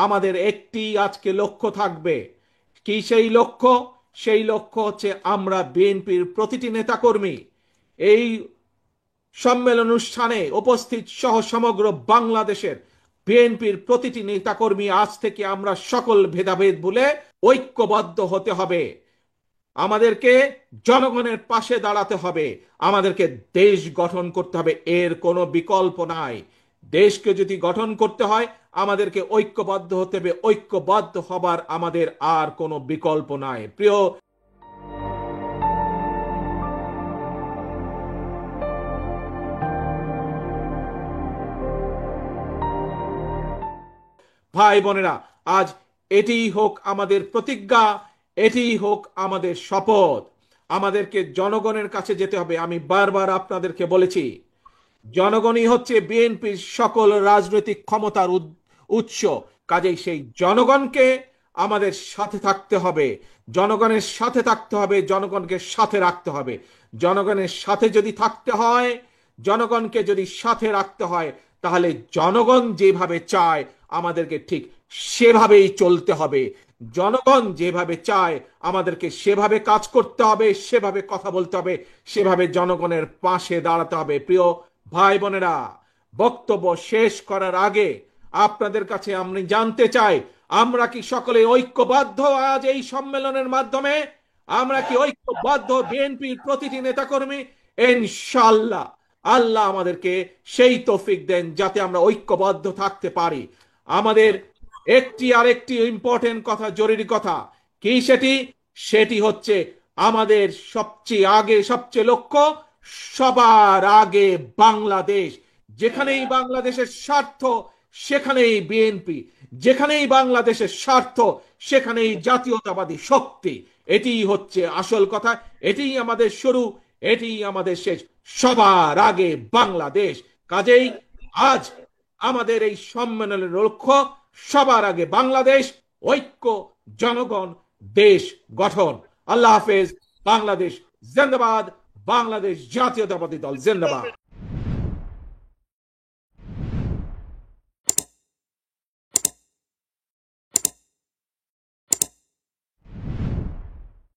আমাদের একটি আজকে লক্ষ্য থাকবে। কি সেই লক্ষ্য? সেই লক্ষ্য হচ্ছে আমরা বিএনপির প্রতিটি নেতাকর্মী এই সম্মেলন অনুষ্ঠানে উপস্থিত সহ সমগ্র বাংলাদেশের বিএনপির প্রতিটি নেতাকর্মী আজ থেকে আমরা সকল ভেদাভেদ ভুলে ঐক্যবদ্ধ হতে হবে। আমাদেরকে জনগণের পাশে দাঁড়াতে হবে। আমাদেরকে দেশ গঠন করতে হবে, এর কোনো বিকল্প নাই। দেশকে যদি গঠন করতে হয় আমাদেরকে ঐক্যবদ্ধ হতে হবে। ঐক্যবদ্ধ হবার আমাদের আর কোনো বিকল্প নাই। প্রিয় ভাই বোনেরা, আজ এটিই হোক আমাদের প্রতিজ্ঞা, এটিই হোক আমাদের শপথ। আমাদেরকে জনগণের কাছে যেতে হবে। আমি বারবার আপনাদেরকে বলেছি, জনগণই হচ্ছে বিএনপির সকল রাজনৈতিক ক্ষমতার উৎস। কাজেই সেই জনগণকে আমাদের সাথে থাকতে হবে। জনগণের সাথে থাকতে হবে, জনগণকে সাথে রাখতে হবে। জনগণের সাথে যদি থাকতে হয়, জনগণকে যদি সাথে রাখতে হয়, তাহলে জনগণ যেভাবে চায় আমাদেরকে ঠিক সেভাবেই চলতে হবে। জনগণ যেভাবে চায় আমাদেরকে সেভাবে কাজ করতে হবে, সেভাবে কথা বলতে হবে, সেভাবে জনগণের পাশে দাঁড়াতে হবে। প্রিয় ভাই বোনেরা, বক্তব্য শেষ করার আগে আপনাদের কাছে আমি জানতে চাই, আমরা কি সকলে ঐক্যবদ্ধ আজ এই সম্মেলনের মাধ্যমে? আমরা কি ঐক্যবদ্ধ বিএনপির প্রতিটি নেতাকর্মী? ইনশাআল্লাহ আল্লাহ আমাদেরকে সেই তৌফিক দেন যাতে আমরা ঐক্যবদ্ধ থাকতে পারি। আমাদের একটি আরেকটি ইম্পর্টেন্ট কথা, জরুরি কথা কি সেটি? সেটি হচ্ছে আমাদের সবচেয়ে লক্ষ্য সবার আগে বাংলাদেশ। যেখানেই বাংলাদেশের স্বার্থ সেখানেই বিএনপি, যেখানেই বাংলাদেশের স্বার্থ সেখানেই জাতীয়তাবাদী শক্তি। এটিই হচ্ছে আসল কথা, এটিই আমাদের শুরু, এটিই আমাদের শেষ। সবার আগে বাংলাদেশ। কাজেই আজ আমাদের এই সম্মেলনের লক্ষ্য সবার আগে বাংলাদেশ, ঐক্য, জনগণ, দেশ গঠন। আল্লাহ হাফেজ। বাংলাদেশ জিন্দাবাদ। বাংলাদেশ জাতীয়তাবাদী দল জিন্দাবাদ।